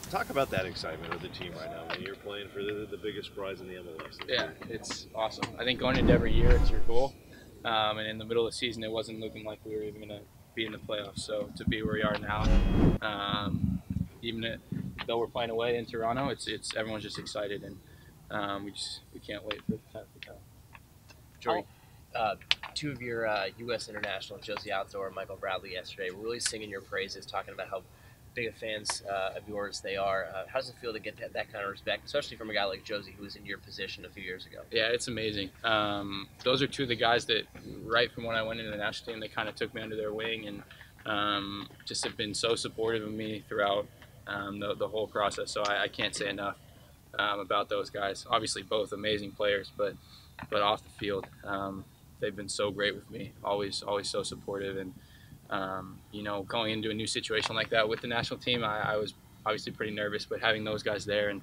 Talk about that excitement of the team right now when you're playing for the biggest prize in the MLS. Yeah, it's awesome. I think going into every year, it's your goal. And in the middle of the season, it wasn't looking like we were even going to be in the playoffs. So to be where we are now, though we're playing away in Toronto, it's everyone's just excited, and we can't wait for the time to come. Jordy, two of your U.S. internationals, Josie Outdoor and Michael Bradley, yesterday were really singing your praises, talking about how big of fans of yours they are. How does it feel to get that kind of respect, especially from a guy like Josie, who was in your position a few years ago? Yeah, it's amazing. Those are two of the guys that, right from when I went into the national team, they kind of took me under their wing and just have been so supportive of me throughout the whole process. So I can't say enough about those guys. Obviously, both amazing players, but off the field, they've been so great with me. Always so supportive. And going into a new situation like that with the national team, I was obviously pretty nervous, but having those guys there and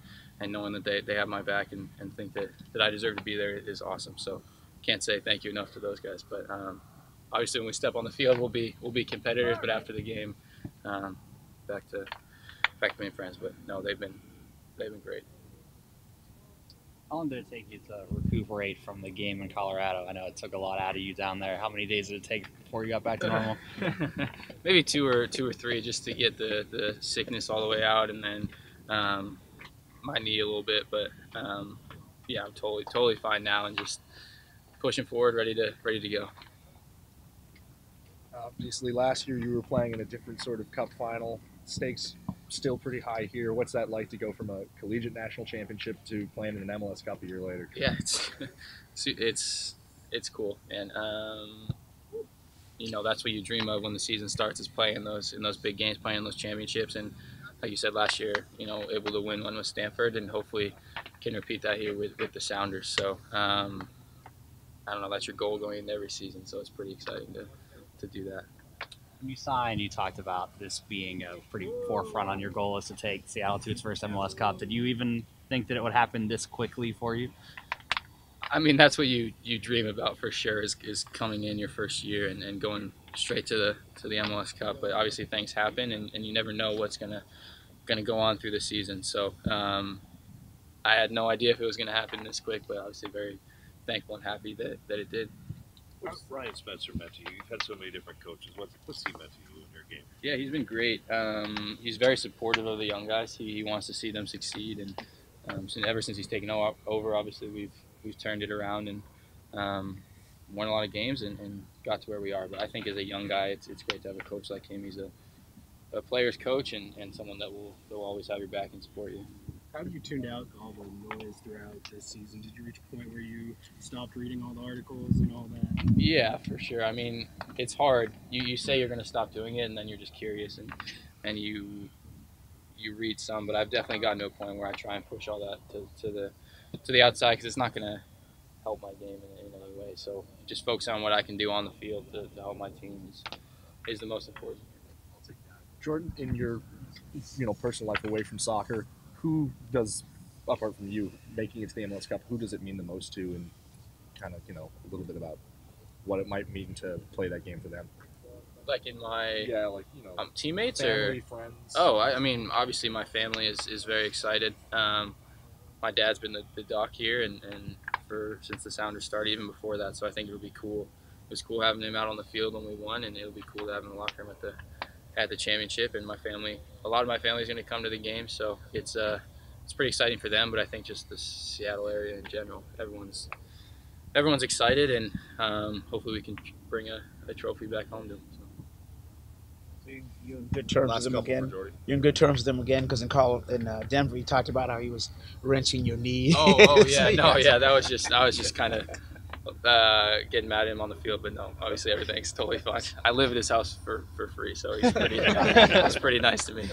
knowing that they have my back and think that I deserve to be there is awesome. So can't say thank you enough to those guys. But obviously when we step on the field, we'll be competitors, but after the game, back to being friends. But no, they've been great. How long did it take you to recuperate from the game in Colorado? I know it took a lot out of you down there. How many days did it take before you got back to normal? Maybe two or three, just to get the sickness all the way out, and then my knee a little bit. But yeah, I'm totally fine now, and just pushing forward, ready to go. Obviously, last year you were playing in a different sort of cup final. Stakes still pretty high here. What's that like to go from a collegiate national championship to playing in an MLS Cup a year later? Yeah, it's cool, and that's what you dream of when the season starts, is playing in those big games, playing in those championships. And like you said last year, able to win one with Stanford, and hopefully can repeat that here with the Sounders. So I don't know, that's your goal going into every season. So it's pretty exciting to do that. When you signed, you talked about this being a pretty forefront on your goal list to take Seattle to its first MLS Cup. Did you even think that it would happen this quickly for you? I mean, that's what you dream about for sure, is coming in your first year and going straight to the MLS Cup. But obviously things happen, and you never know what's gonna go on through the season. So I had no idea if it was gonna happen this quick, but obviously very thankful and happy that it did. What's Brian Schmetzer meant to you? You've had so many different coaches. What's he meant to you in your game? Yeah, he's been great. He's very supportive of the young guys. He wants to see them succeed, and ever since he's taken over, obviously we've turned it around and won a lot of games and got to where we are. But I think as a young guy, it's great to have a coach like him. He's a player's coach and someone that will always have your back and support you. How have you tuned out all the noise throughout this season? Did you reach a point where you stopped reading all the articles and all that? Yeah, for sure. I mean, it's hard. You say you're going to stop doing it, and then you're just curious and you read some. But I've definitely gotten to a point where I try and push all that to the outside, because it's not going to help my game in any way. So just focus on what I can do on the field to help my team is the most important. Jordan, in your personal life away from soccer, who does, apart from you, making it to the MLS Cup, who does it mean the most to, and kind of, a little bit about what it might mean to play that game for them? Like in my teammates family, or friends? Oh, I mean, obviously my family is very excited. My dad's been the doc here and since the Sounders started, even before that. So I think it'll be cool. It was cool having him out on the field when we won, and it'll be cool to have him in the locker room at the championship. And my family, a lot of my family is going to come to the game, so it's pretty exciting for them. But I think just the Seattle area in general, everyone's excited, and hopefully we can bring a trophy back home to them. So you're in good terms with them again. You're in good terms with them again, because in Denver, you talked about how he was wrenching your knee. Oh yeah, no, yeah, I was just kind of getting mad at him on the field, but no, obviously everything's totally fine. I live at his house for free, so he's pretty nice to me.